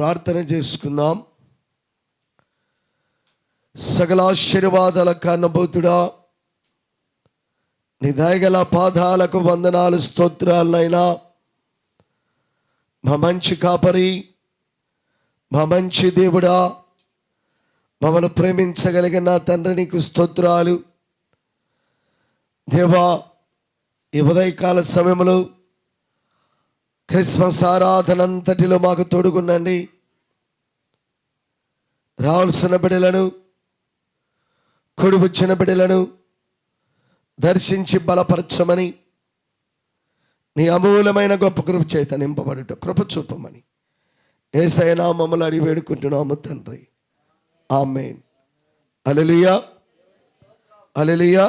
ప్రార్థన చేసుకుందాం. సకల ఆశీర్వాదాల కారణభూతుడా, నీ దయగల పాదాలకు వందనాలు, స్తోత్రాలనైనా. మా మంచి కాపరి, మా మంచి దేవుడా, మమ్మల్ని ప్రేమించగలిగిన తండ్రి నీకు స్తోత్రాలు. దేవా, ఈ ఉదయకాల సమయంలో క్రిస్మస్ ఆరాధన అంతటిలో మాకు తోడుగుండండి. రావాల్సిన బిడ్డలను, కూడి వచ్చిన బిడ్డలను దర్శించి బలపరచమని, నీ అమూలమైన గొప్ప కృప చేత నింపబడుట కృప చూపమని యేసయ్య నామములో అడిగి వేడుకుంటున్నాము తండ్రి. ఆమేన్. హల్లెలూయా, హల్లెలూయా.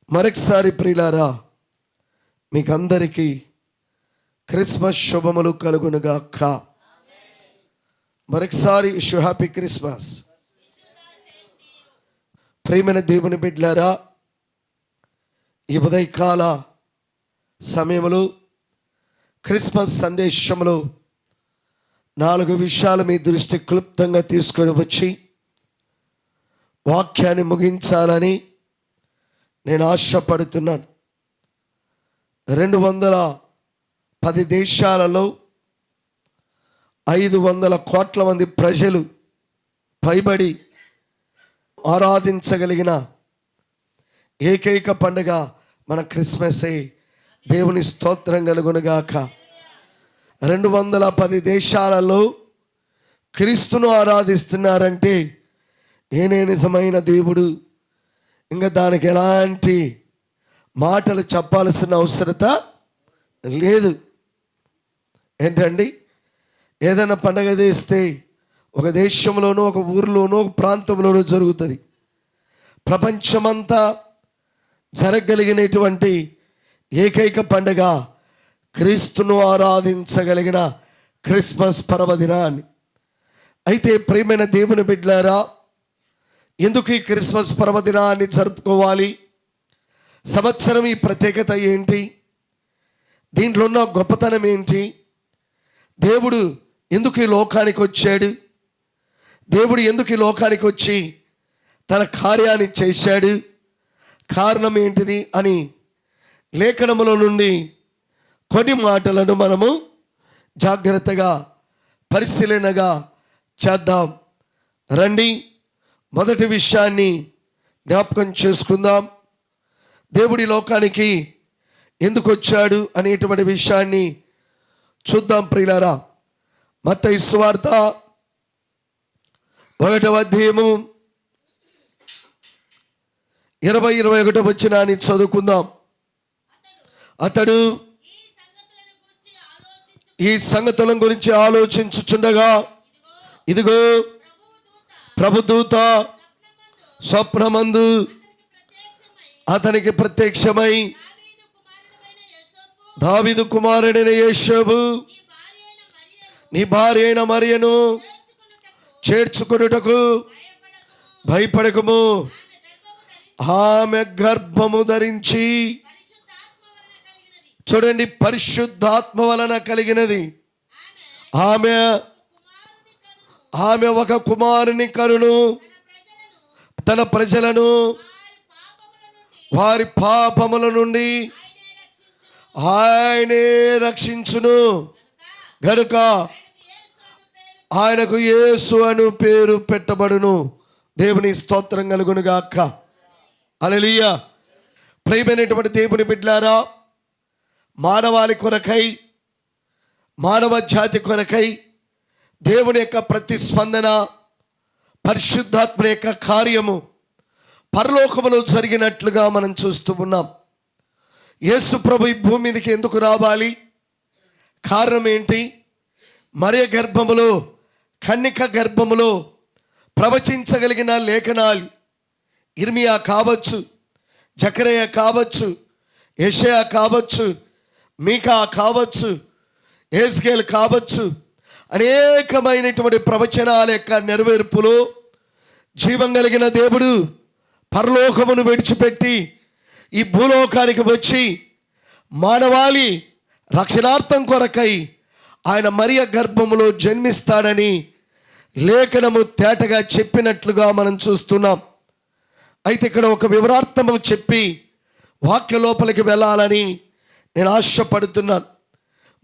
మరొకసారి ప్రియులారా, మీకు అందరికీ క్రిస్మస్ శుభములు కలుగునుగాక. మరొకసారి హ్యాపీ క్రిస్మస్. ప్రియమైన దేవుని బిడ్డలారా, ఈ ఉదయకాల సమయంలో క్రిస్మస్ సందేశంలో 4 విషయాలు మీ దృష్టి క్లుప్తంగా తీసుకొని వచ్చి వాక్యాన్ని ముగించాలని నేను ఆశపడుతున్నాను. 210 దేశాలలో 500 కోట్ల మంది ప్రజలు పైబడి ఆరాధించగలిగిన ఏకైక పండుగ మన క్రిస్మసే. దేవుని స్తోత్రం కలుగునుగాక. 210 దేశాలలో క్రీస్తును ఆరాధిస్తున్నారంటే ఏనే నిజమైన దేవుడు. ఇంకా దానికి ఎలాంటి మాటలు చెప్పాల్సిన అవసరత లేదు. ఏంటండి, ఏదైనా పండగ చేస్తే ఒక దేశంలోనూ, ఒక ఊరిలోనూ, ఒక ప్రాంతంలోనూ జరుగుతుంది. ప్రపంచమంతా జరగగలిగినటువంటి ఏకైక పండుగ క్రీస్తును ఆరాధించగలిగిన క్రిస్మస్ పర్వదినాన్ని. అయితే ప్రియమైన దేవుని బిడ్డలారా, ఎందుకు ఈ క్రిస్మస్ పర్వదినాన్ని జరుపుకోవాలి? సంవత్సరం ఈ ప్రత్యేకత ఏంటి? దీంట్లో ఉన్న గొప్పతనం ఏంటి? దేవుడు ఎందుకు ఈ లోకానికి వచ్చాడు? దేవుడు ఎందుకు ఈ లోకానికి వచ్చి తన కార్యాన్ని చేశాడు? కారణం ఏంటిది అని లేఖనముల నుండి కొన్ని మాటలను మనము జాగ్రత్తగా పరిశీలనగా చేద్దాం. రండి, మొదటి విషయాన్ని జ్ఞాపకం చేసుకుందాం. దేవుడి లోకానికి ఎందుకు వచ్చాడు అనేటువంటి విషయాన్ని చూద్దాం ప్రియులారా. మత్తయి సువార్త 1వ అధ్యాయము 20-21 వచనాన్ని చదువుకుందాం. అతడు ఈ సంగతుల గురించి ఆలోచించుచుండగా, ఇదిగో ప్రభుదూత స్వప్నమందు అతనికి ప్రత్యక్షమై, దావీదు కుమారుడైన యోసేపు, నీ భార్య అయిన మరియను చేర్చుకొనుటకు భయపడకము, ఆమె గర్భము ధరించి, చూడండి, పరిశుద్ధాత్మ వలన కలిగినది. ఆమె ఒక కుమారుని కనును, తన ప్రజలను వారి పాపముల నుండి ఆయనే రక్షించును గనుక ఆయనకు యేసు అను పేరు పెట్టబడును. దేవుని స్తోత్రం కలుగునుగాక. హల్లెలూయా. ప్రియమైనటువంటి దేవుని బిడ్డలారా, మానవాళి కొరకై, మానవ జాతి కొరకై దేవుని యొక్క ప్రతిస్పందన, పరిశుద్ధాత్మ యొక్క కార్యము పరలోకములో జరిగినట్లుగా మనం చూస్తూ ఉన్నాం. యేసు ప్రభు ఈ భూమి మీదకి ఎందుకు రావాలి? కారణం ఏంటి? మరియ గర్భములో, కన్యక గర్భములో ప్రవచించగలిగిన లేఖనాలు, ఇర్మియా కావచ్చు, జకరియా కావచ్చు, యెషయా కావచ్చు, మీకా కావచ్చు, యెహెజ్కేలు కావచ్చు, అనేకమైనటువంటి ప్రవచనాల యొక్క నెరవేర్పులో జీవం కలిగిన దేవుడు పరలోకమును విడిచిపెట్టి ఈ భూలోకానికి వచ్చి మానవాళి రక్షణార్థం కొరకై ఆయన మరియ గర్భములో జన్మిస్తాడని లేఖనము తేటగా చెప్పినట్లుగా మనం చూస్తున్నాం. అయితే ఇక్కడ ఒక వివరార్థము చెప్పి వాక్య లోపలికి వెళ్ళాలని నేను ఆశపడుతున్నాను.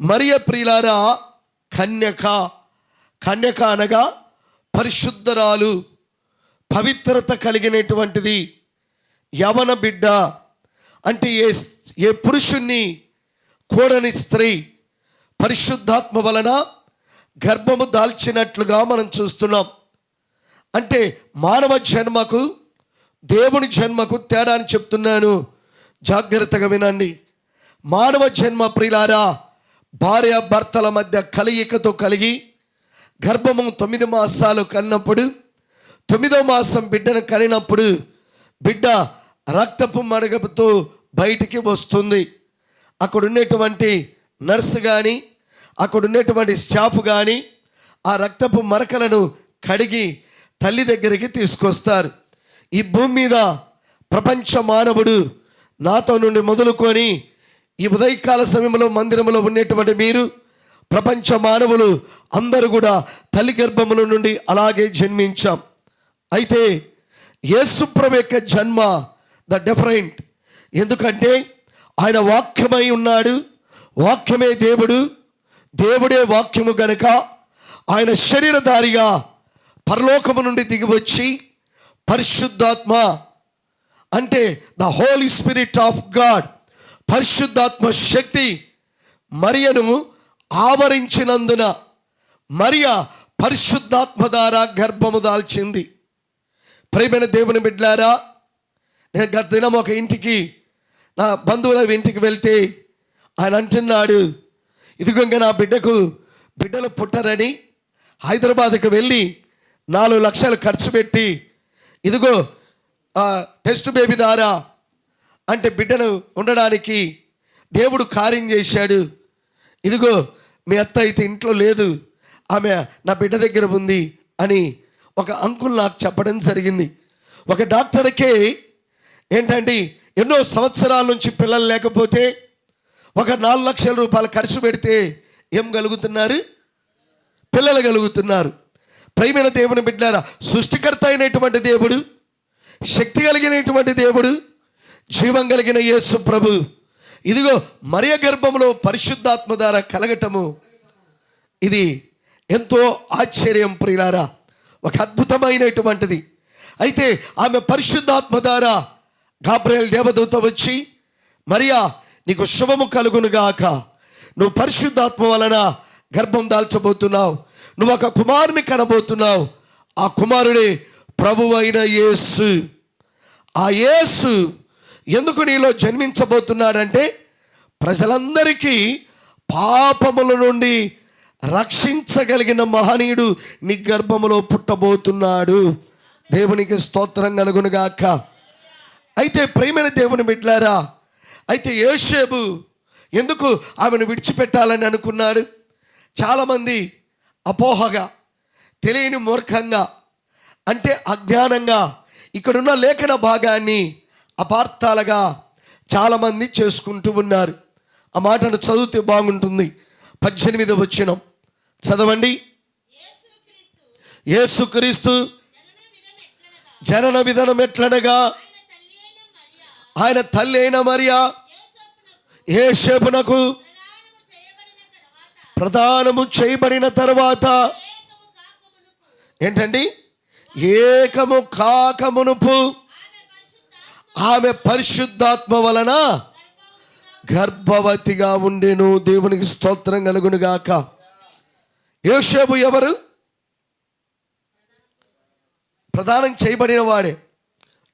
మరియ ప్రియులారా, కన్యక అనగా పరిశుద్ధరాలు, పవిత్రత కలిగినటువంటిది. యవన బిడ్డ అంటే ఏ పురుషుణ్ణి కూడని స్త్రీ పరిశుద్ధాత్మ వలన గర్భము దాల్చినట్లుగా మనం చూస్తున్నాం. అంటే మానవ జన్మకు దేవుని జన్మకు తేడా అని చెప్తున్నాను, జాగ్రత్తగా వినండి. మానవ జన్మ ప్రియులారా, భార్య భర్తల మధ్య కలయికతో కలిగి గర్భము 9 మాసాలు కన్నప్పుడు, 9వ మాసం బిడ్డను కనినప్పుడు బిడ్డ రక్తపు మడగపుతో బయటికి వస్తుంది. అక్కడ ఉన్నటువంటి నర్సు కానీ, అక్కడ ఉన్నటువంటి స్టాఫ్ కానీ ఆ రక్తపు మరకలను కడిగి తల్లి దగ్గరికి తీసుకొస్తారు. ఈ భూమి మీద ప్రపంచ మానవుడు నాతో నుండి మొదలుకొని ఈ ఉదయకాల సమయంలో మందిరంలో ఉన్నటువంటి మీరు, ప్రపంచ మానవులు అందరూ కూడా తల్లి గర్భముల నుండి అలాగే జన్మించాం. అయితే యేసుప్రభు యొక్క జన్మ డిఫరెంట్. ఎందుకంటే ఆయన వాక్యమై ఉన్నాడు, వాక్యమే దేవుడు, దేవుడే వాక్యము గనుక ఆయన శరీరధారిగా పరలోకము నుండి దిగివచ్చి పరిశుద్ధాత్మ అంటే the Holy Spirit of God, పరిశుద్ధాత్మ శక్తి మరియను ఆవరించినందున మరియ పరిశుద్ధాత్మ ద్వారా గర్భము దాల్చింది. ప్రియమైన దేవుని బిడ్డలారా, నేను గత దినం ఒక ఇంటికి, నా బంధువుల ఇంటికి వెళ్తే ఆయన అంటున్నాడు, ఇదిగో నా బిడ్డలు పుట్టరని హైదరాబాద్కి వెళ్ళి 4 లక్షలు ఖర్చు పెట్టి ఇదిగో టెస్ట్ బేబీ ద్వారా అంటే బిడ్డను ఉండడానికి దేవుడు కార్యం చేశాడు. ఇదిగో మీ అత్త అయితే ఇంట్లో లేదు, ఆమె నా బిడ్డ దగ్గర ఉంది అని ఒక అంకుల్ నాకు చెప్పడం జరిగింది. ఒక డాక్టర్కే ఏంటండి ఎన్నో సంవత్సరాల నుంచి పిల్లలు లేకపోతే ఒక 4 లక్షల రూపాయలు ఖర్చు పెడితే ఏం కలుగుతున్నారు? పిల్లలు కలుగుతున్నారు. ప్రియమైన దేవుని బిడ్డలారా, సృష్టికర్త అయినటువంటి దేవుడు, శక్తి కలిగినటువంటి దేవుడు, జీవం కలిగిన యేసు ప్రభు ఇదిగో మరియ గర్భంలో పరిశుద్ధాత్మ ద్వారా కలగటము ఇది ఎంతో ఆశ్చర్యం ప్రియులారా, ఒక అద్భుతమైనటువంటిది. అయితే ఆమె పరిశుద్ధాత్మ ద్వారా గాబ్రియల్ దేవదూత వచ్చి, మరియా నీకు శుభము కలుగునుగాక, నువ్వు పరిశుద్ధాత్మ వలన గర్భం దాల్చబోతున్నావు, నువ్వు ఒక కుమారుని కనబోతున్నావు, ఆ కుమారుడే ప్రభువు అయిన యేసు. ఆ యేసు ఎందుకు నీలో జన్మించబోతున్నాడంటే ప్రజలందరికీ పాపముల నుండి రక్షించగలిగిన మహనీయుడు నీ గర్భములో పుట్టబోతున్నాడు. దేవునికి స్తోత్రం కలుగునుగాక. అయితే ప్రియమైన దేవుని బిడ్డలారా, అయితే యోసేపు ఎందుకు ఆమెను విడిచిపెట్టాలని అనుకున్నాడు? చాలామంది అపోహగా, తెలియని మూర్ఖంగా, అంటే అజ్ఞానంగా ఇక్కడున్న లేఖన భాగాన్ని అపార్థాలుగా చాలామంది చేసుకుంటూ ఉన్నారు. ఆ మాటను చదివితే బాగుంటుంది. 18వ వచనం చదవండి. యేసుక్రీస్తు జనన విధానం ఎట్లనగా ఆయన తల్లి అయిన మరియా యోసేపునకు ప్రదానము చేయబడిన తర్వాత ఏంటండి, ఏకము కాకమునుపు ఆమె పరిశుద్ధాత్మ వలన గర్భవతిగా ఉండెను. దేవునికి స్తోత్రం కలుగునుగాక. యోసేపు ఎవరు? ప్రదానం చేయబడిన వాడే,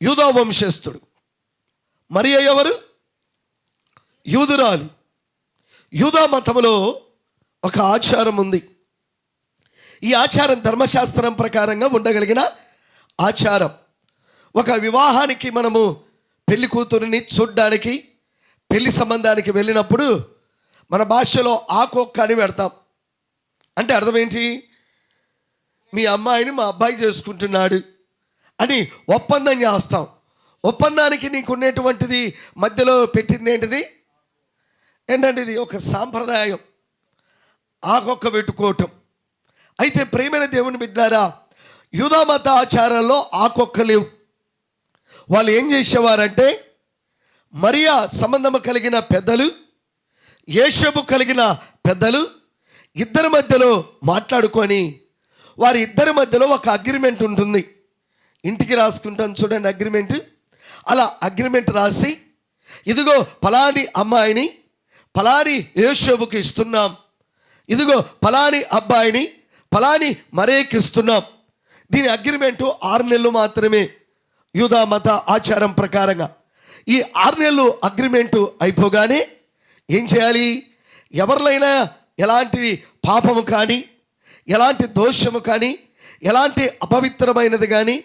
యూదా వంశస్థుడు. మరియ ఎవరు? యూదురాలు. యూదా మతములో ఒక ఆచారం ఉంది. ఈ ఆచారం ధర్మశాస్త్రం ప్రకారంగా ఉండగలిగిన ఆచారం. ఒక వివాహానికి మనము పెళ్లి కూతురిని చూడ్డానికి, పెళ్లి సంబంధానికి వెళ్ళినప్పుడు మన భాషలో ఆకొక్క అని పెడతాం. అంటే అర్థం ఏంటి? మీ అమ్మాయిని మా అబ్బాయి చేసుకుంటున్నాడు అని ఒప్పందం చేస్తాం. ఒప్పందానికి నీకు ఉండేటువంటిది మధ్యలో పెట్టింది ఏంటిది? ఏంటంటే ఇది ఒక సాంప్రదాయం. ఆకొక్క పెట్టుకోవటం. అయితే ప్రియమైన దేవుని బిడ్డారా, యూదా మత ఆచారాల్లో ఆకొక్క లేవు. వాళ్ళు ఏం చేసేవారంటే మరియా సంబంధము కలిగిన పెద్దలు, యేషబు కలిగిన పెద్దలు ఇద్దరి మధ్యలో మాట్లాడుకొని వారి ఇద్దరి మధ్యలో ఒక అగ్రిమెంట్ ఉంటుంది. ఇంటికి రాసుకుంటాం చూడండి అగ్రిమెంట్. అలా అగ్రిమెంట్ రాసి, ఇదిగో ఫలాని అమ్మాయిని ఫలాని యేషబుకి ఇస్తున్నాం, ఇదిగో ఫలాని అబ్బాయిని ఫలాని మరేకి ఇస్తున్నాం. దీని అగ్రిమెంటు 6 నెలలు మాత్రమే యూదా మత ఆచారం ప్రకారంగా. ఈ 6 నెలలు అగ్రిమెంటు అయిపోగానే ఏం చేయాలి? ఎవరినైనా ఎలాంటి పాపము కానీ, ఎలాంటి దోషము కానీ, ఎలాంటి అపవిత్రమైనది కానీ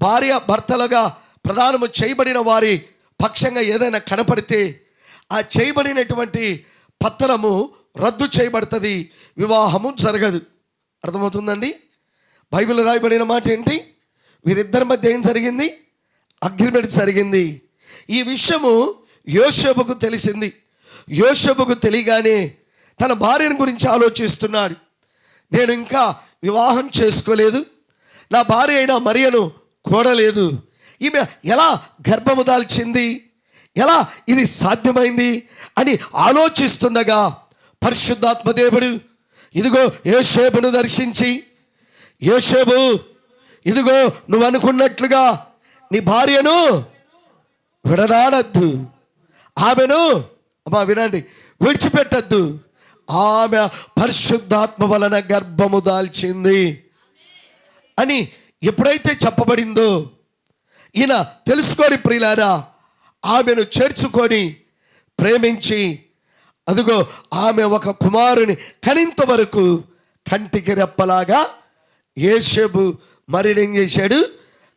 భార్య భర్తలుగా ప్రదానము చేయబడిన వారి పక్షంగా ఏదైనా కనపడితే ఆ చేయబడినటువంటి పత్రము రద్దు చేయబడుతుంది, వివాహము జరగదు. అర్థమవుతుందండి? బైబిల్ రాయబడిన మాట ఏంటి? వీరిద్దరి మధ్య ఏం జరిగింది? అగ్రిమెంట్ జరిగింది. ఈ విషయము యోసేపుకు తెలిసింది. యోసేపుకు తెలియగానే తన భార్యను గురించి ఆలోచిస్తున్నాడు. నేను ఇంకా వివాహం చేసుకోలేదు, నా భార్య అయిన మరియను కూడలేదు, ఈమె ఎలా గర్భము దాల్చింది, ఎలా ఇది సాధ్యమైంది అని ఆలోచిస్తుండగా పరిశుద్ధాత్మ దేవుడు ఇదిగో యోసేపును దర్శించి, యోసేపు ఇదిగో నువ్వు అనుకున్నట్లుగా నీ భార్యను విడనాడద్దు, ఆమెను అమ్మా వినండి విడిచిపెట్టద్దు, ఆమె పరిశుద్ధాత్మ వలన గర్భము దాల్చింది అని ఎప్పుడైతే చెప్పబడిందో ఈయన తెలుసుకొని ప్రియులారా ఆమెను చేర్చుకొని ప్రేమించి అదిగో ఆమె ఒక కుమారుని కనింత వరకు కంటికి రెప్పలాగా యోసేపు మరినేం చేశాడు?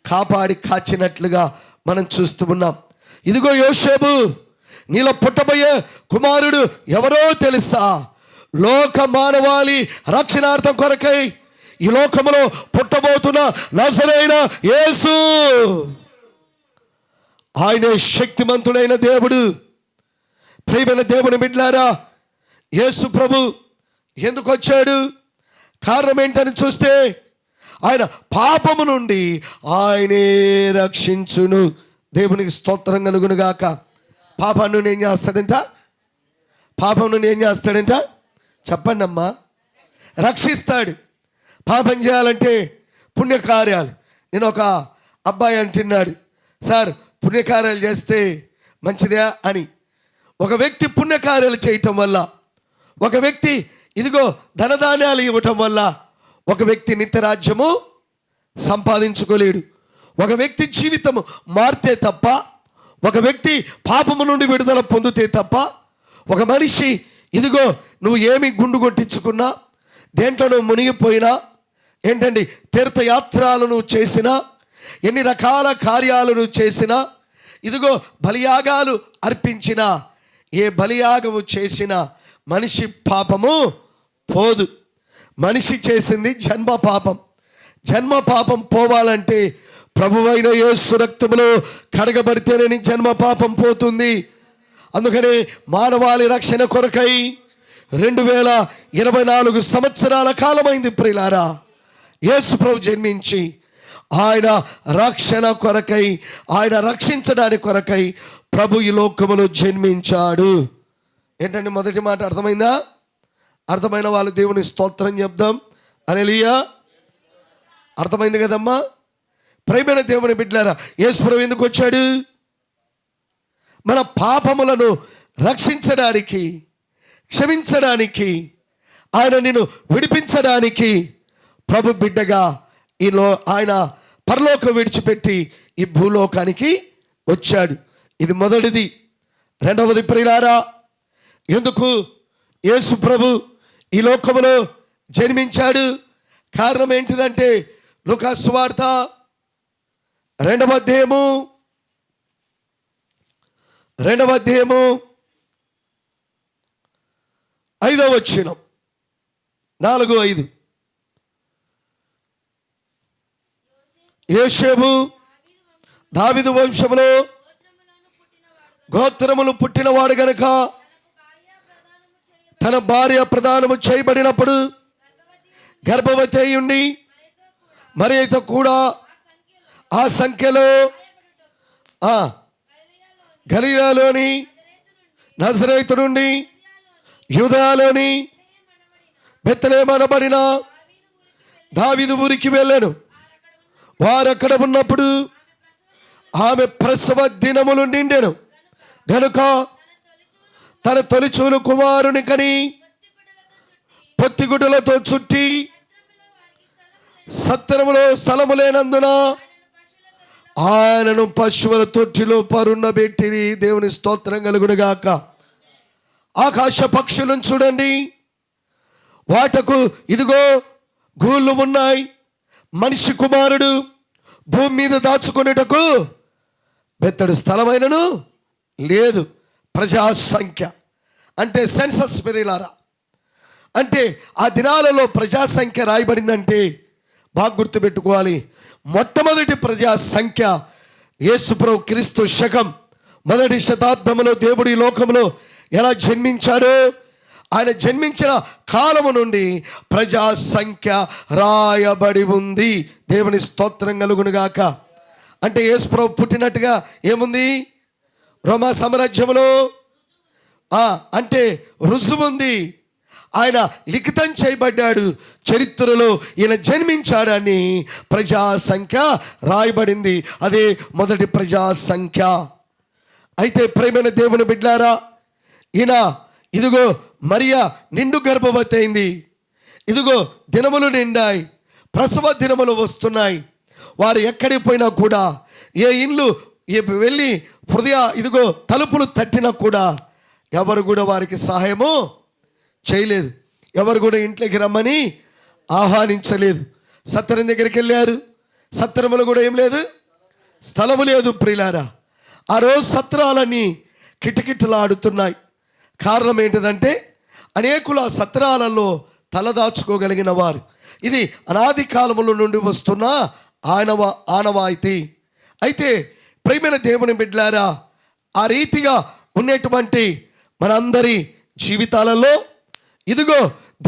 కాపాడి కాచినట్లుగా మనం చూస్తూ ఉన్నాం. ఇదిగో యోసేపు నీలో పుట్టబోయే కుమారుడు ఎవరో తెలుసా? లోక మానవాళి రక్షణార్థం కొరకై ఈ లోకములో పుట్టబోతున్న నజరేయుడైన యేసు, ఆయనే శక్తిమంతుడైన దేవుడు. ప్రియమైన దేవుని బిడ్డలారా, యేసు ప్రభు ఎందుకు వచ్చాడు? కారణం ఏంటని చూస్తే ఆయన పాపము నుండి ఆయనే రక్షించును. దేవునికి స్తోత్రం కలుగును గాక. పాపం నుండి ఏం చేస్తాడంట? పాపం నుండి ఏం చేస్తాడంట? చెప్పండి అమ్మా. రక్షిస్తాడు. పాపం చేయాలంటే పుణ్యకార్యాలు. నేను ఒక అబ్బాయి అంటున్నాడు, సార్ పుణ్యకార్యాలు చేస్తే మంచిదే అని. ఒక వ్యక్తి పుణ్యకార్యాలు చేయటం వల్ల, ఒక వ్యక్తి ఇదిగో ధనధాన్యాలు ఇవ్వటం వల్ల ఒక వ్యక్తి నిత్యరాజ్యము సంపాదించుకోలేడు. ఒక వ్యక్తి జీవితము మారితే తప్ప, ఒక వ్యక్తి పాపము నుండి విడుదల పొందితే తప్ప, ఒక మనిషి ఇదిగో నువ్వు ఏమి గుండు కొట్టించుకున్నా, దేంట్లో నువ్వు మునిగిపోయినా, ఏంటండి తీర్థయాత్రలను చేసినా, ఎన్ని రకాల కార్యాలను చేసినా, ఇదిగో బలియాగాలు అర్పించినా, ఏ బలియాగము చేసినా మనిషి పాపము పోదు. మనిషి చేసింది జన్మ పాపం. జన్మ పాపం పోవాలంటే ప్రభువైన యేసు రక్తములో కడగబడితేనే జన్మ పాపం పోతుంది. అందుకనే మానవాళి రక్షణ కొరకై 2024 సంవత్సరాల కాలమైంది ప్రియులారా యేసు ప్రభు జన్మించి. ఆయన రక్షణ కొరకై, ఆయన రక్షించడానికి కొరకై ప్రభు ఈ లోకములో జన్మించాడు. ఏంటంటే మొదటి మాట అర్థమైందా? అర్థమైన వాళ్ళు దేవుని స్తోత్రం చెప్దాం. హల్లెలూయా. అర్థమైంది కదమ్మా? ప్రియమైన దేవుని బిడ్డలారా, యేసు ప్రభు ఎందుకు వచ్చాడు? మన పాపములను రక్షించడానికి, క్షమించడానికి, ఆయన నిన్ను విడిపించడానికి ప్రభు బిడ్డగా ఆయన పరలోకం విడిచిపెట్టి ఈ భూలోకానికి వచ్చాడు. ఇది మొదటిది. రెండవది ప్రియులారా, ఎందుకు యేసు ప్రభు ఈ లోకములో జన్మించాడు? కారణం ఏంటిదంటే లూకాసు సువార్త 2వ అధ్యాయము 5వ వచనం 4-5. యోసేపు దావీదు వంశములో గోత్రములు పుట్టినవాడు గనుక తన భార్య ప్రదానము చేయబడినప్పుడు గర్భవతి అయి ఉండి మరియతో కూడా ఆ సంఖ్యలో గలిలయలోని నజరేతు నుండి యూదయలోని బెత్లెహేము అనబడిన దావీదు ఊరికి వెళ్ళాను. వారక్కడ ఉన్నప్పుడు ఆమె ప్రసవ దినములు నిండెను గనుక తన తొలిచూలు కుమారుని కని పొత్తిగుడ్డలతో చుట్టి సత్రములో స్థలము లేనందున ఆయనను పశువుల తొట్టిలో పరుండబెట్టి. దేవుని స్తోత్రం కలుగునుగాక. ఆకాశ పక్షులను చూడండి, వాటకు ఇదిగో గూళ్ళు ఉన్నాయి. మనిషి కుమారుడు భూమి మీద దాచుకునేటకు బెత్తడు స్థలమైనను లేదు. ప్రజా సంఖ్య అంటే సెన్సస్ పెరిలారా, అంటే ఆ దినాలలో ప్రజా సంఖ్య రాయబడిందంటే బాగా గుర్తుపెట్టుకోవాలి. మొట్టమొదటి ప్రజా సంఖ్య యేసుప్రభు క్రీస్తు శకం 1వ శతాబ్దంలో దేవుడు ఈ లోకంలో ఎలా జన్మించాడో, ఆయన జన్మించిన కాలము నుండి ప్రజా సంఖ్య రాయబడి ఉంది. దేవుని స్తోత్రం కలుగునుగాక. అంటే యేసుప్రభు పుట్టినట్టుగా ఏముంది రోమా సామ్రాజ్యంలో? అంటే రుజువు ఉంది. ఆయన లిఖితం చేయబడ్డాడు, చరిత్రలో ఈయన జన్మించాడని ప్రజా సంఖ్య రాయబడింది. అదే మొదటి ప్రజా సంఖ్య. అయితే ప్రేమైన దేవుని బిడ్డారా, ఈయన ఇదిగో మరియా నిండు గర్భవతి అయింది. ఇదిగో దినములు నిండాయి, ప్రసవ దినములు వస్తున్నాయి. వారు ఎక్కడికి పోయినా కూడా, ఏ ఇల్లు వెళ్ళి హృదయ ఇదిగో తలుపులు తట్టినా కూడా ఎవరు కూడా వారికి సహాయము చేయలేదు. ఎవరు కూడా ఇంట్లోకి రమ్మని ఆహ్వానించలేదు. సత్రం దగ్గరికి వెళ్ళారు, సత్రములు కూడా ఏం లేదు, స్థలము లేదు. ప్రియులారా, ఆ రోజు సత్రాలన్నీ కిటకిటలాడుతున్నాయి. కారణం ఏంటిదంటే అనేకులు ఆ సత్రాలలో తలదాచుకోగలిగిన వారు. ఇది అనాది కాలముల నుండి వస్తున్న ఆనవాయితీ. అయితే ప్రియమైన దేవుని బిడ్డలారా, ఆ రీతిగా ఉన్నటువంటి మనందరి జీవితాలలో ఇదిగో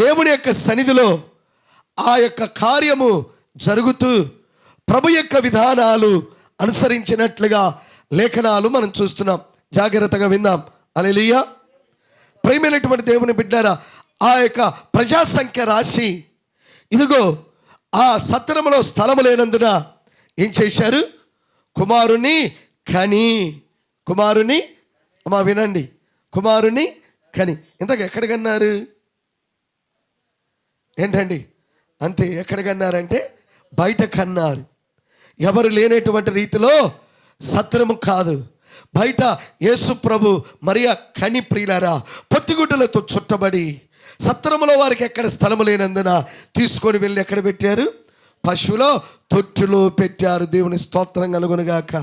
దేవుని యొక్క సన్నిధిలో ఆ యొక్క కార్యము జరుగుతూ ప్రభు యొక్క విధానాలు అనుసరించినట్లుగా లేఖనాలు మనం చూస్తున్నాం. జాగ్రత్తగా విందాం. హల్లెలూయా. ప్రియమైనటువంటి దేవుని బిడ్డారా, ఆ యొక్క ప్రజాసంఖ్య రాశి ఇదిగో ఆ సత్రములో స్థలము లేనందున ఏం చేశారు? కుమారుని కని. కుమారుని అమ్మా వినండి, కుమారుని కని. ఇంతకు ఎక్కడికన్నారు ఏంటండి? అంతే, ఎక్కడికన్నారంటే బయట కన్నారు. ఎవరు లేనటువంటి రీతిలో, సత్రము కాదు, బయట యేసు ప్రభు మరియా కని. ప్రియులారా, పొత్తిగుడ్డలతో చుట్టబడి సత్రములో వారికి ఎక్కడ స్థలము లేనందున తీసుకొని వెళ్ళి ఎక్కడ పెట్టారు? పశువులో తొట్టిలో పెట్టారు. దేవుని స్తోత్రం కలుగునుగాక.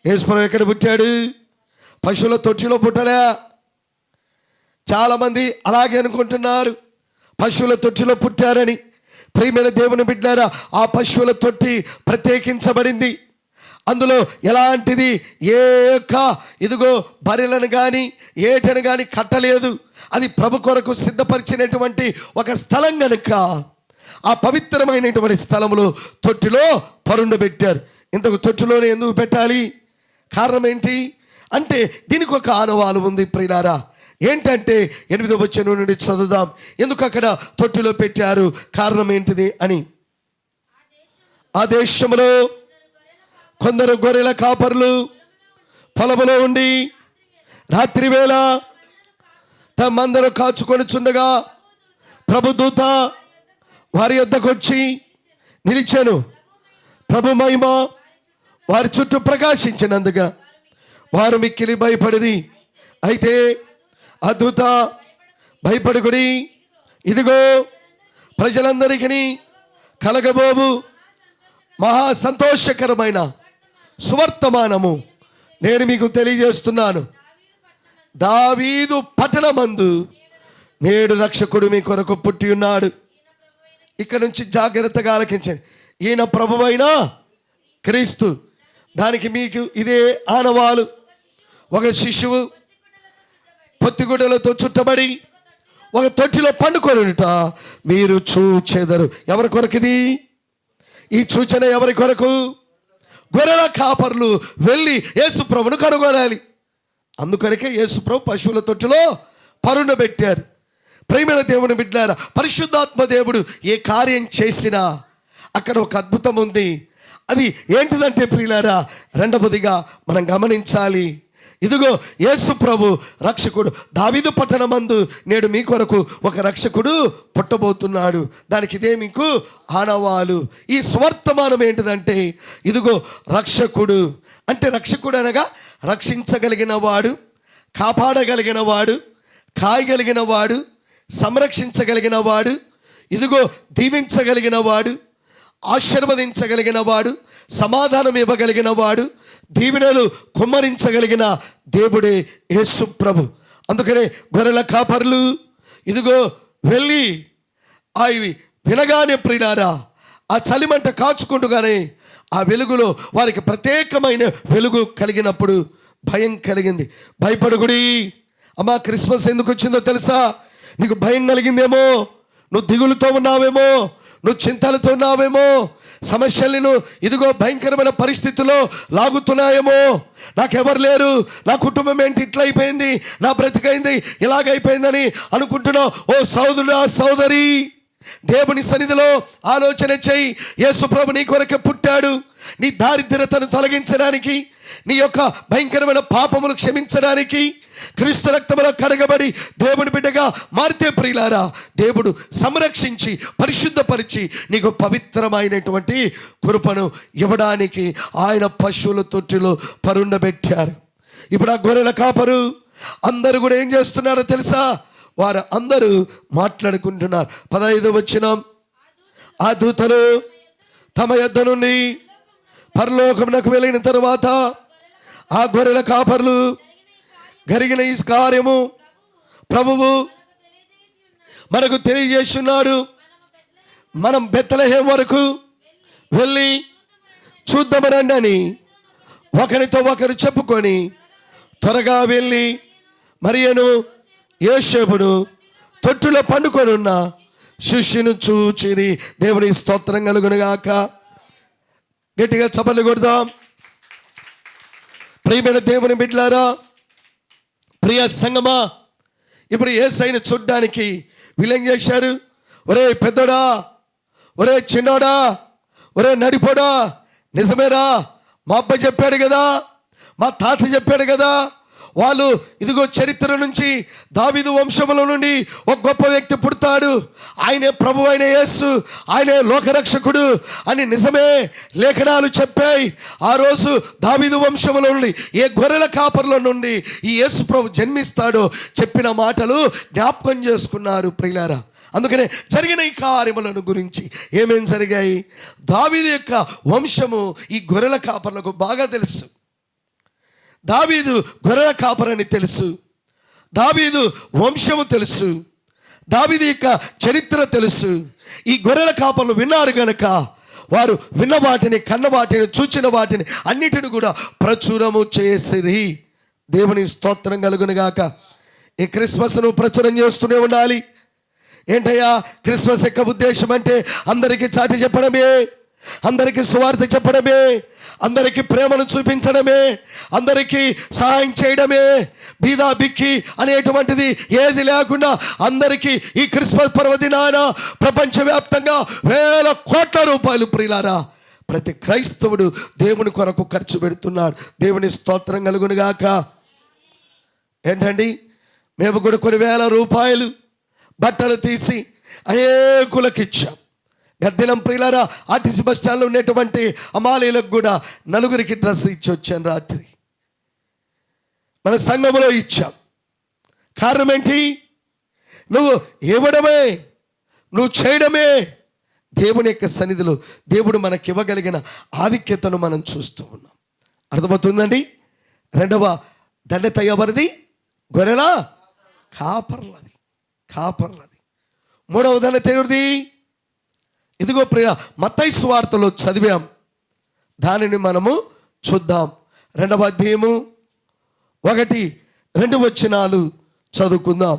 యేసు ప్రభు ఎక్కడ పుట్టాడు? పశువుల తొట్టిలో పుట్టలే. చాలామంది అలాగే అనుకుంటున్నారు, పశువుల తొట్టిలో పుట్టారని. ప్రియమైన దేవుని బిడ్డారా, ఆ పశువుల తొట్టి ప్రత్యేకించబడింది. అందులో ఎలాంటిది ఏ యొక్క ఇదిగో బర్రెలను కానీ ఏటను కానీ కట్టలేదు. అది ప్రభు కొరకు సిద్ధపరిచినటువంటి ఒక స్థలం కనుక ఆ పవిత్రమైనటువంటి స్థలంలో తొట్టిలో పరుండబెట్టారు. ఇంతకు తొట్టిలోనే ఎందుకు పెట్టాలి? కారణం ఏంటి అంటే దీనికి ఒక ఆనవాలు ఉంది ప్రియులారా. ఏంటంటే 8వ వచనం నుండి చదువుదాం. ఎందుకు అక్కడ తొట్టిలో పెట్టారు, కారణం ఏంటిది అని. ఆ దేశంలో కొందరు గొర్రెల కాపరులు పొలములో ఉండి రాత్రి వేళ తమ మందను కాచుకొని చుండగా ప్రభుదూత వారి యొద్దకు వచ్చి నిలిచాను. ప్రభు మహిమ వారి చుట్టూ ప్రకాశించినందుగా వారు మిక్కిలి భయపడిరి. అయితే ఆ దూత భయపడుకుడి, ఇదిగో ప్రజలందరికీ కలగబోవు మహా సంతోషకరమైన సువర్తమానము నేను మీకు తెలియజేస్తున్నాను. దావీదు పట్టణమందు నేడు రక్షకుడు మీ కొరకు పుట్టి ఉన్నాడు. ఇక్కడ నుంచి జాగ్రత్తగా ఆలకించండి. ఈయన ప్రభువైన క్రీస్తు. దానికి మీకు ఇదే ఆనవాలు. ఒక శిశువు పొత్తిగుడ్డలతో చుట్టబడి ఒక తొట్టిలో పండుకొనుట మీరు చూచెదరు. ఎవరి కొరకిది ఈ సూచన? ఎవరి కొరకు? గొర్రెల కాపర్లు వెళ్ళి యేసు ప్రభును కనుగొనాలి. అందుకొరకే యేసు ప్రభు పశువుల తొట్టిలో పరుండబెట్టారు. ప్రేమైన దేవుని బిడ్డలారా, పరిశుద్ధాత్మ దేవుడు ఏ కార్యం చేసినా అక్కడ ఒక అద్భుతం ఉంది. అది ఏంటిదంటే ప్రియులారా, రెండవదిగా మనం గమనించాలి. ఇదిగో యేసు ప్రభు రక్షకుడు. దావీదు పట్టణమందు నేడు మీ కొరకు ఒక రక్షకుడు పుట్టబోతున్నాడు. దానికి ఇదే మీకు ఆనవాలు. ఈ స్వర్తమానం ఏంటిదంటే, ఇదిగో రక్షకుడు అంటే, రక్షకుడు అనగా రక్షించగలిగిన వాడు, కాపాడగలిగిన వాడు, కాయగలిగిన వాడు, సంరక్షించగలిగిన వాడు, ఇదిగో దీవించగలిగిన వాడు, ఆశీర్వదించగలిగిన వాడు, సమాధానం ఇవ్వగలిగిన వాడు, దీవెనలు కుమ్మరించగలిగిన దేవుడే యేసు ప్రభు. అందుకనే గొర్రెల కాపర్లు ఇదిగో వెళ్ళి అవి వినగానే ప్రియులారా, ఆ చలిమంట కాచుకుంటూగానే ఆ వెలుగులో వారికి ప్రత్యేకమైన వెలుగు కలిగినప్పుడు భయం కలిగింది. భయపడుగుడి. అమ్మా, క్రిస్మస్ ఎందుకు వచ్చిందో తెలుసా? నీకు భయం కలిగిందేమో, నువ్వు దిగులుతో ఉన్నావేమో, నువ్వు చింతలతో ఉన్నావేమో, సమస్యలను ఇదిగో భయంకరమైన పరిస్థితుల్లో లాగుతున్నాయేమో. నాకెవరు లేరు, నా కుటుంబం ఏంటి ఇట్లా అయిపోయింది, నా బ్రతికైంది ఇలాగైపోయిందని అనుకుంటున్నావు. ఓ సోదరుడా, సోదరి, దేవుని సన్నిధిలో ఆలోచన చెయ్యి. యేసు ప్రభు నీ కొరకే పుట్టాడు. నీ దారిద్ర్యతను తొలగించడానికి, నీ యొక్క భయంకరమైన పాపములు క్షమించడానికి, క్రీస్తు రక్తములో కడగబడి దేవుని బిడ్డగా మారితే ప్రియులారా, దేవుడు సంరక్షించి పరిశుద్ధపరిచి నీకు పవిత్రమైనటువంటి కృపను ఇవ్వడానికి ఆయన పశువుల తొట్టిలో పరుండబెట్టారు. ఇప్పుడు ఆ గొర్రెల కాపరు అందరూ కూడా ఏం చేస్తున్నారో తెలుసా? వారు అందరూ మాట్లాడుకుంటున్నారు. 15వ వచనం, ఆ దూతలు తమ యొద్ద నుండి పరలోకమునకు వెళ్ళిన తరువాత ఆ గొర్రెల కాపర్లు జరిగిన ఈ కార్యము ప్రభువు మనకు తెలియజేస్తున్నాడు. మనం బెత్లెహేము వరకు వెళ్ళి చూద్దామరండి అని ఒకరితో ఒకరు చెప్పుకొని త్వరగా వెళ్ళి మరియను యోసేపును తొట్టులో పండుకొని ఉన్న శిష్యును చూచిరి. దేవుని స్తోత్రం కలుగునుగాక. గట్టిగా చప్పట్లు కొడదాం. ప్రియమైన దేవుని బిడ్డలారా, ప్రియ సంగమా, ఇప్పుడు యేసయ్యను చూడ్డానికి వీళ్ళేం చేశారు? ఒరే పెద్దోడా, ఒరే చిన్నోడా, ఒరే నడిపోడా, నిజమేరా, మా అబ్బాయి చెప్పాడు కదా, మా తాత చెప్పాడు కదా, వాళ్ళు ఇదిగో చరిత్ర నుంచి దావీదు వంశముల నుండి ఒక గొప్ప వ్యక్తి పుడతాడు, ఆయనే ప్రభు అయిన యేసు, ఆయనే లోకరక్షకుడు అని నిజమే లేఖనాలు చెప్పాయి. ఆ రోజు దావీదు వంశముల నుండి, ఏ గొర్రెల కాపర్ల నుండి ఈ యేసు ప్రభు జన్మిస్తాడో చెప్పిన మాటలు జ్ఞాపకం చేసుకున్నారు ప్రియులారా. అందుకనే జరిగిన ఈ కార్యములను గురించి ఏమేం జరిగాయి? దావీదు యొక్క వంశము ఈ గొర్రెల కాపర్లకు బాగా తెలుసు. దావీదు గొర్రెల కాపరని తెలుసు, దావీదు వంశము తెలుసు, దావీదు యొక్క చరిత్ర తెలుసు. ఈ గొర్రెల కాపర్లు విన్నారు గనక వారు విన్న వాటిని, కన్న వాటిని, చూచిన వాటిని అన్నిటిని కూడా ప్రచురము చేసిరి. దేవుని స్తోత్రం కలుగునుగాక. ఈ క్రిస్మస్ను ప్రచురం చేస్తూనే ఉండాలి. ఏంటయ్యా క్రిస్మస్ యొక్క ఉద్దేశం అంటే? అందరికీ చాటి చెప్పడమే, అందరికీ సువార్త చెప్పడమే, అందరికీ ప్రేమను చూపించడమే, అందరికీ సహాయం చేయడమే. బీదా బిక్కి అనేటువంటిది ఏది లేకుండా అందరికీ ఈ క్రిస్మస్ పర్వదినాన ప్రపంచవ్యాప్తంగా వేల కోట్ల రూపాయలు ప్రియులారా ప్రతి క్రైస్తవుడు దేవుని కొరకు ఖర్చు పెడుతున్నాడు. దేవుని స్తోత్రం కలుగునుగాక. ఏంటండి, మేము కూడా కొన్ని వేల రూపాయలు బట్టలు తీసి అనేకులకు ఇచ్చాం. గద్దిలం ప్రియులారా, ఆర్టీసీ బస్ స్టాండ్లో ఉండేటువంటి అమాలీలకు కూడా 4 డ్రెస్ ఇచ్చి వచ్చాను రాత్రి. మన సంఘంలో ఇచ్చాం. కారణం ఏంటి? నువ్వు ఇవ్వడమే, నువ్వు చేయడమే దేవుని యొక్క సన్నిధిలో దేవుడు మనకి ఇవ్వగలిగిన ఆధిక్యతను మనం చూస్తూ ఉన్నాం. అర్థమవుతుందండి? రెండవ దండత ఎవరిది? గొర్రెల కాపర్లది. మూడవ దండత ఎవరిది? ఇదిగో ప్రియ, మత్తయి సువార్తలో చదివాం, దానిని మనము చూద్దాం. 2వ అధ్యాయము 1-2 వచనాలు చదువుకుందాం.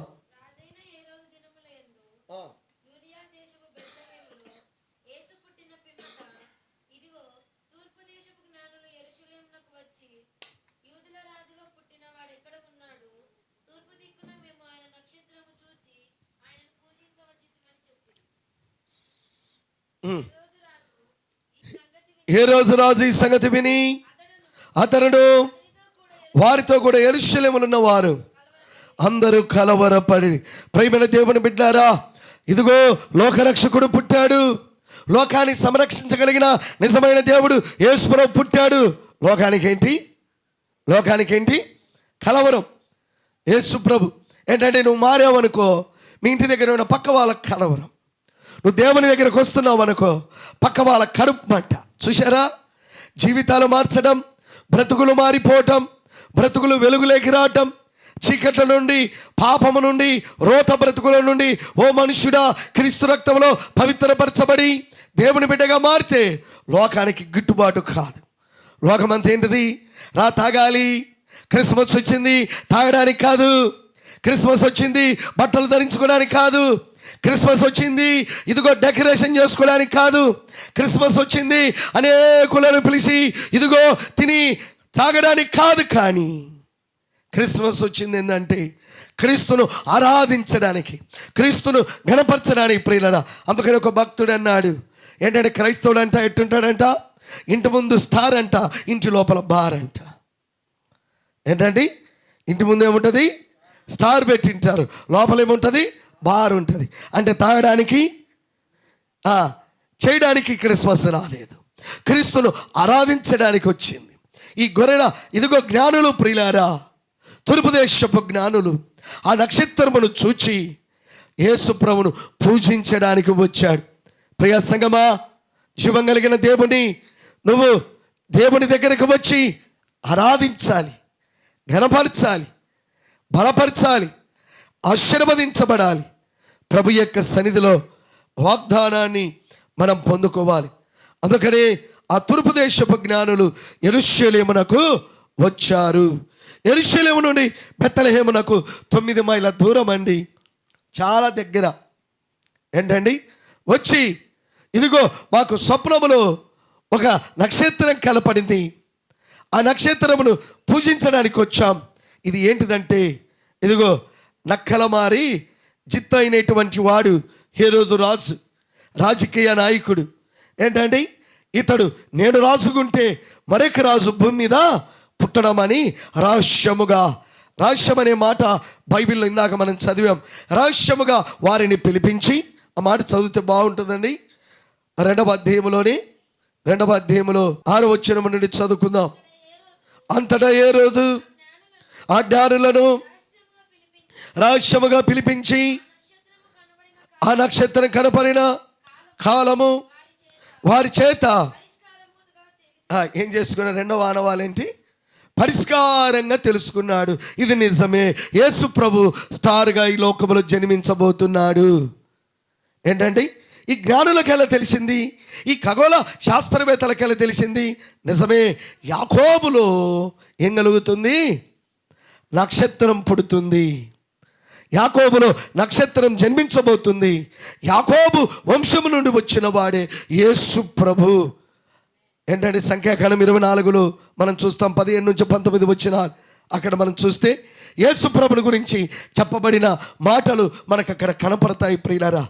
ఏ రోజు రాజు ఈ సంగతి విని అతడు వారితో కూడా యెరూషలేములో వారు అందరూ కలవరపడి, ప్రియమైన దేవుని బిడ్డారా, ఇదిగో లోకరక్షకుడు పుట్టాడు, లోకాన్ని సంరక్షించగలిగిన నిజమైన దేవుడు యేసు ప్రభువు పుట్టాడు. లోకానికి ఏంటి కలవరం. యేసు ప్రభు ఏంటంటే, నువ్వు మారావనుకో మీ ఇంటి దగ్గర ఉన్న పక్క వాళ్ళకి కలవరం. నువ్వు దేవుని దగ్గరకు వస్తున్నావు అనుకో పక్క వాళ్ళ కడుపు మంట. చూశారా? జీవితాలు మార్చడం, బ్రతుకులు మారిపోవటం, బ్రతుకులు వెలుగులోకి రావటం, చీకట్ల నుండి, పాపము నుండి, రోత బ్రతుకుల నుండి ఓ మనుష్యుడా క్రీస్తు రక్తంలో పవిత్రపరచబడి దేవుని బిడ్డగా మారితే లోకానికి గిట్టుబాటు కాదు. లోకమంతా ఏంటిది? రా తాగాలి. క్రిస్మస్ వచ్చింది తాగడానికి కాదు. క్రిస్మస్ వచ్చింది బట్టలు ధరించుకోవడానికి కాదు. క్రిస్మస్ వచ్చింది ఇదిగో డెకరేషన్ చేసుకోవడానికి కాదు. క్రిస్మస్ వచ్చింది అనేకులను పిలిచి ఇదిగో తిని తాగడానికి కాదు. కానీ క్రిస్మస్ వచ్చింది ఏంటంటే క్రీస్తును ఆరాధించడానికి, క్రీస్తును గణపరచడానికి ప్రియులరా. అందుకని ఒక భక్తుడు అన్నాడు, ఏంటంటే క్రైస్తవుడు అంట ఎట్టుంటాడంట, ఇంటి ముందు స్టార్ అంట, ఇంటి లోపల బార్ అంట. ఏంటండి? ఇంటి ముందు ఏముంటుంది? స్టార్ పెట్టింటారు, లోపల ఏముంటుంది? బార్ ఉంటుంది. అంటే తాగడానికి చేయడానికి క్రిస్మస్ రాలేదు, క్రీస్తును ఆరాధించడానికి వచ్చింది. ఈ గొర్రెల ఇదిగో జ్ఞానులు ప్రియులారా, తూర్పు దేశపు జ్ఞానులు ఆ నక్షత్రమును చూచి యేసు ప్రభువును పూజించడానికి వచ్చాడు. ప్రియ సంగమా, జీవం కలిగిన దేవుని నువ్వు దేవుని దగ్గరకు వచ్చి ఆరాధించాలి, ఘనపరచాలి, బలపరచాలి, ఆశీర్వదించబడాలి. ప్రభు యొక్క సన్నిధిలో వాగ్దానాన్ని మనం పొందుకోవాలి. అందుకనే ఆ తూర్పు దేశపు జ్ఞానులు యెరూషలేమునకు వచ్చారు. యెరూషలేము నుండి బెత్లెహేమునకు 9 మైళ్ళ దూరం అండి, చాలా దగ్గర. ఏంటండి? వచ్చి ఇదిగో మాకు స్వప్నములో ఒక నక్షత్రం కనపడింది, ఆ నక్షత్రమును పూజించడానికి వచ్చాం. ఇది ఏంటిదంటే ఇదిగో నక్కలమారి జిత్తు అయినటువంటి వాడు హేరోదు రాజు, రాజకీయ నాయకుడు. ఏంటండి? ఇతడు నేను రాజుకుంటే మరొక రాజు భూమి మీద పుట్టడం అని రహస్యం అనే మాట బైబిల్లో ఇందాక మనం చదివాం. రహస్యముగా వారిని పిలిపించి, ఆ మాట చదివితే బాగుంటుందండి. 2వ అధ్యాయంలో 6వ వచనం నుండి చదువుకుందాం. అంతటా హేరోదు ఆ జ్ఞానులను రహస్యముగా పిలిపించి ఆ నక్షత్రం కనపడిన కాలము వారి చేత ఏం చేసుకున్న 2వ ఆనవాలేంటి? పరిష్కారంగా తెలుసుకున్నాడు. ఇది నిజమే, యేసు ప్రభు స్టార్గా ఈ లోకంలో జన్మించబోతున్నాడు. ఏంటంటే ఈ జ్ఞానులకు ఎలా తెలిసింది? ఈ ఖగోళ శాస్త్రవేత్తలకు ఎలా తెలిసింది? నిజమే, యాకోబులో ఏం కలుగుతుంది? నక్షత్రం పుడుతుంది. యాకోబులో నక్షత్రం జన్మించబోతుంది. యాకోబు వంశము నుండి వచ్చిన వాడే యేసు ప్రభు. ఏంటంటే సంఖ్యాకాండం 24లో మనం చూస్తాం, 17 నుంచి 19 వచ్చిన అక్కడ మనం చూస్తే యేసు ప్రభుని గురించి చెప్పబడిన మాటలు మనకు అక్కడ కనపడతాయి ప్రియులారా.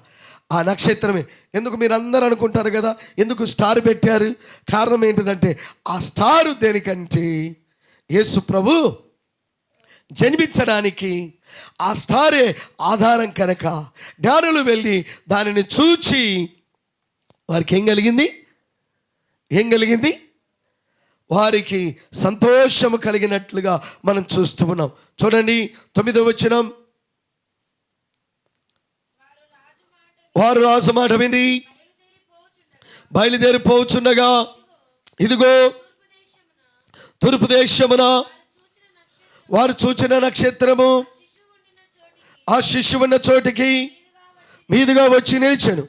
ఆ నక్షత్రమే. ఎందుకు మీరు అందరూ అనుకుంటారు కదా, ఎందుకు స్టార్ పెట్టారు? కారణం ఏంటిదంటే ఆ స్టారు దేనికంటే యేసు ప్రభు జన్మించడానికి ఆ స్టారే ఆధారం కనుక జ్ఞానులు వెళ్ళి దానిని చూచి వారికి ఏం కలిగింది? వారికి సంతోషము కలిగినట్లుగా మనం చూస్తూ ఉన్నాం. చూడండి 9వ వచనం, వారు రాజు మాట విని బయలుదేరిపోచుండగా ఇదిగో తూర్పు దేశమున వారు చూచిన నక్షత్రము ఆ శిశువు ఉన్న చోటికి మీదుగా వచ్చి నిలిచెను.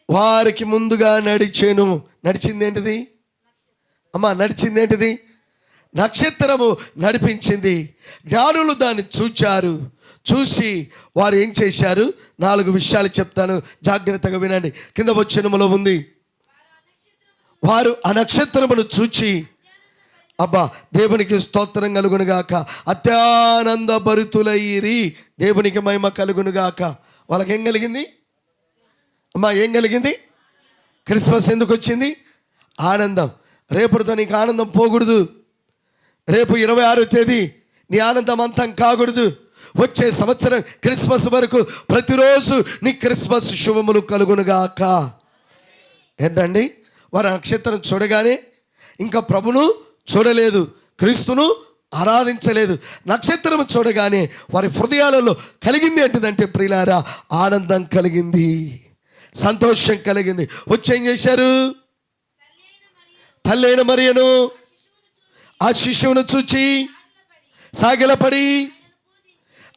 వారికి ముందుగా నడిచెను. నడిచింది ఏంటిది అమ్మా? నడిచింది ఏంటిది? నక్షత్రము నడిపించింది. జ్ఞానులు దాన్ని చూచారు. చూసి వారు ఏం చేశారు? 4 విషయాలు చెప్తాను, జాగ్రత్తగా వినండి. కింద వచనములో ఉంది, వారు ఆ నక్షత్రమును చూచి అబ్బా దేవునికి స్తోత్రం కలుగునుగాక, అత్యానంద భరితులైరి, దేవునికి మహిమ కలుగునుగాక. వాళ్ళకి ఏం కలిగింది అమ్మా? ఏం కలిగింది? క్రిస్మస్ ఎందుకు వచ్చింది? ఆనందం. రేపుతో నీకు ఆనందం పోకూడదు. రేపు 26వ తేదీ నీ ఆనందం అంతం కాకూడదు. వచ్చే సంవత్సరం క్రిస్మస్ వరకు ప్రతిరోజు నీ క్రిస్మస్ శుభములు కలుగునుగాక. ఏంటండి, వారి నక్షత్రం చూడగానే ఇంకా ప్రభును చూడలేదు, క్రీస్తును ఆరాధించలేదు. నక్షత్రం చూడగానే వారి హృదయాలలో కలిగింది ఏంటిదంటే ప్రియులారా, ఆనందం కలిగింది, సంతోషం కలిగింది. వచ్చి ఏం చేశారు? తల్లి అయిన మరియను ఆ శిశువును చూచి సాగిలపడి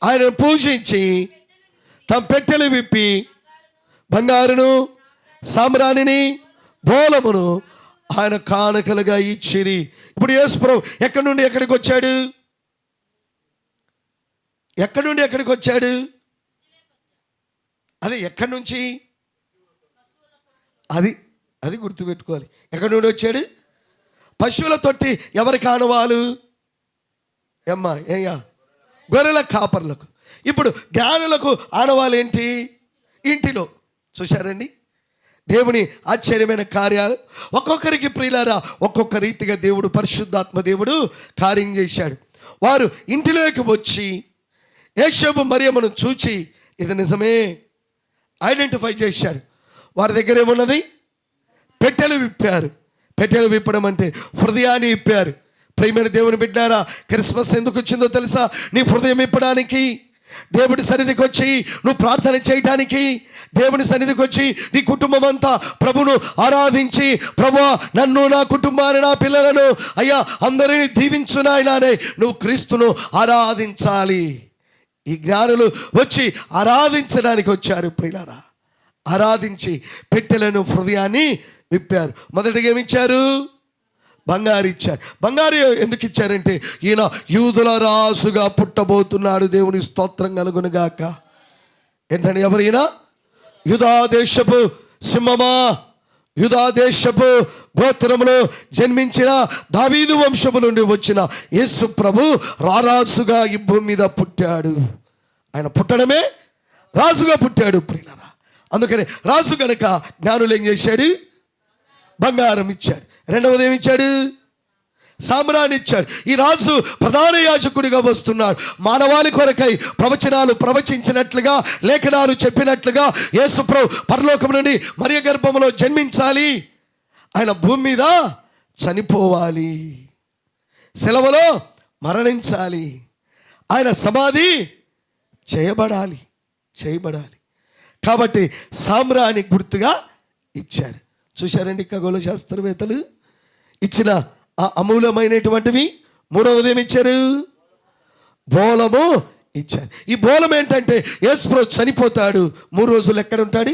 ఆయనను పూజించి తమ పెట్టెలు విప్పి బంగారును సామ్రాణిని బోలమును ఆయన కానుకలుగా ఇచ్చిరి. ఇప్పుడు యేసు ప్రభు ఎక్కడి నుండి ఎక్కడికి వచ్చాడు? ఎక్కడి నుండి ఎక్కడికి వచ్చాడు? అదే ఎక్కడి నుంచి? అది గుర్తుపెట్టుకోవాలి. ఎక్కడి నుండి వచ్చాడు? పశువుల తొట్టి ఎవరికి ఆనవాలు? గొర్రెల కాపర్లకు. ఇప్పుడు జ్ఞానులకు ఆనవాలు ఏంటి? ఇంటిలో. చూశారండి దేవుని ఆశ్చర్యమైన కార్యాలు. ఒక్కొక్కరికి ప్రియులారా ఒక్కొక్క రీతిగా దేవుడు, పరిశుద్ధాత్మ దేవుడు కార్యం చేశాడు. వారు ఇంటిలోకి వచ్చి యేసేపు మరియమ్మను చూచి ఇది నిజమే ఐడెంటిఫై చేశారు. వారి దగ్గర ఏమున్నది? పెట్టెలు విప్పారు. పెట్టెలు విప్పడం అంటే హృదయాన్ని విప్పారు. ప్రియమైన దేవుని బిడ్డారా, క్రిస్మస్ ఎందుకు వచ్చిందో తెలుసా? నీ హృదయం ఇప్పడానికి, దేవుడి సన్నిధికి వచ్చి నువ్వు ప్రార్థన చేయటానికి, దేవుని సన్నిధికి వచ్చి నీ కుటుంబం అంతా ప్రభును ఆరాధించి, ప్రభువా నన్ను, నా కుటుంబాన్ని, నా పిల్లలను అయ్యా అందరినీ దీవించు నాయనానే నువ్వు క్రీస్తును ఆరాధించాలి. ఈ జ్ఞానులు వచ్చి ఆరాధించడానికి వచ్చారు ప్రియులారా. ఆరాధించి పెట్టెలను, హృదయాన్ని విప్పారు. మొదటిగా ఏమిచ్చారు? బంగారు ఇచ్చారు. బంగారు ఎందుకు ఇచ్చారంటే ఈయన యూదుల రాసుగా పుట్టబోతున్నాడు. దేవుని స్తోత్రం కలుగునుగాక. ఏంటంటే ఎవరు ఈయన? యూదా దేశపు సింహమా, యూదా దేశపు గోత్రములో జన్మించిన దావీదు వంశము నుండి వచ్చిన యేసు ప్రభు రారాజుగా ఈ భూమి మీద పుట్టాడు. ఆయన పుట్టడమే రాజుగా పుట్టాడు ప్రియులారా. అందుకని రాజు కనుక జ్ఞానులు ఏం చేశాడు? బంగారం ఇచ్చాడు. రెండవది ఏమి ఇచ్చాడు? సామ్రాన్ని ఇచ్చాడు. ఈ రాజు ప్రధాన యాజకుడిగా వస్తున్నాడు. మానవాళి కొరకై ప్రవచనాలు ప్రవచించినట్లుగా, లేఖనాలు చెప్పినట్లుగా యేసు ప్రభు పరలోకం నుండి మరియ గర్భంలో జన్మించాలి, ఆయన భూమి మీద చనిపోవాలి, సెలవులో మరణించాలి, ఆయన సమాధి చేయబడాలి. కాబట్టి సామ్రాన్ని గుర్తుగా ఇచ్చారు. చూశారండి ఖగోళ శాస్త్రవేత్తలు ఇచ్చిన ఆ అమూల్యమైనటువంటివి. మూడవది ఏమి ఇచ్చారు? బోలము ఇచ్చారు. ఈ బోలం ఏంటంటే యేసు ప్రభు చనిపోతాడు, 3 రోజులు ఎక్కడ ఉంటాడు?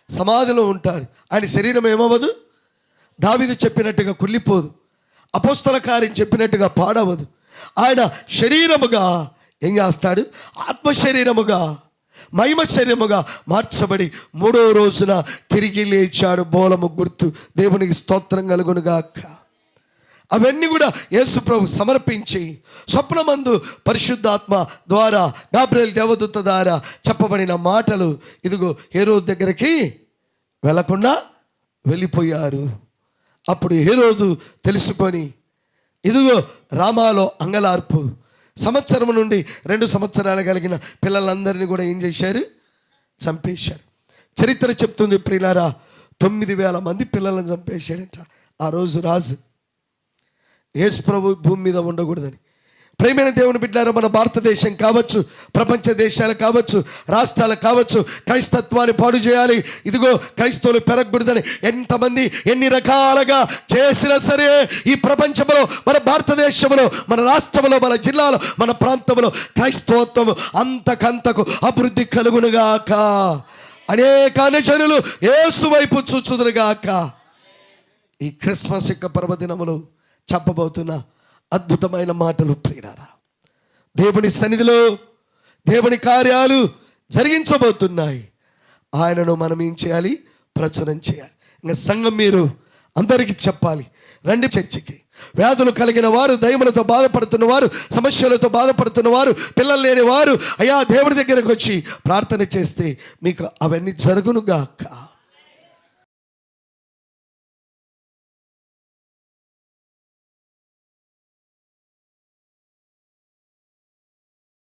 సమాధిలో ఉంటాడు. ఆయన శరీరం ఏమవ్వదు, దావీదు చెప్పినట్టుగా కుళ్ళిపోదు, అపోస్తల కార్యం చెప్పినట్టుగా పాడవదు. ఆయన శరీరముగా ఏం చేస్తాడు? ఆత్మ శరీరముగా, మహిమ శరీరముగా మార్చబడి 3వ రోజున తిరిగి లేచాడు. బోలము గుర్తు. దేవునికి స్తోత్రం కలుగునుగాక. అవన్నీ కూడా యేసు ప్రభు సమర్పించి స్వప్నమందు పరిశుద్ధాత్మ ద్వారా గాబ్రియల్ దేవదూత ద్వారా చెప్పబడిన మాటలు ఇదిగో హేరోదు దగ్గరికి వెళ్లకుండా వెళ్ళిపోయారు. అప్పుడు హేరోదు తెలుసుకొని ఇదిగో రామాలో అంగలార్పు. సంవత్సరం నుండి 2 సంవత్సరాలు కలిగిన పిల్లలందరినీ కూడా ఏం చేశారు? చంపేశారు. చరిత్ర చెప్తుంది ప్రియులారా, 9,000 మంది పిల్లలను చంపేశాడంట ఆ రోజు రాజు. యేసు ప్రభు భూమి మీద ఉండకూడదని. ప్రియమైన దేవుని బిడ్డలారా, మన భారతదేశం కావచ్చు, ప్రపంచ దేశాలు కావచ్చు, రాష్ట్రాలు కావచ్చు, క్రైస్తత్వాన్ని పాడు చేయాలి, ఇదిగో క్రైస్తవులు పెరగకూడదని ఎంతమంది ఎన్ని రకాలుగా చేసినా సరే ఈ ప్రపంచంలో, మన భారతదేశంలో, మన రాష్ట్రంలో, మన జిల్లాలో, మన ప్రాంతంలో క్రైస్తవత్వం అంతకంతకు అభివృద్ధి కలుగునుగాక. అనేక జనులు యేసు వైపు చూచుదురుగాక. ఈ క్రిస్మస్ యొక్క పర్వదినములు చెప్పబోతున్న అద్భుతమైన మాటలు ప్రియులారా, దేవుని సన్నిధిలో దేవుని కార్యాలు జరిగించబోతున్నాయి. ఆయనను మనం ఏం చేయాలి? ప్రచురం చేయాలి. ఇంకా సంఘం మీరు అందరికీ చెప్పాలి, రండి చర్చికి. వ్యాధులు కలిగిన వారు, దయ్యములతో బాధపడుతున్న వారు, సమస్యలతో బాధపడుతున్న వారు, పిల్లలు లేని వారు అయ్యా దేవుడి దగ్గరకు వచ్చి ప్రార్థన చేస్తే మీకు అవన్నీ జరుగునుగాక.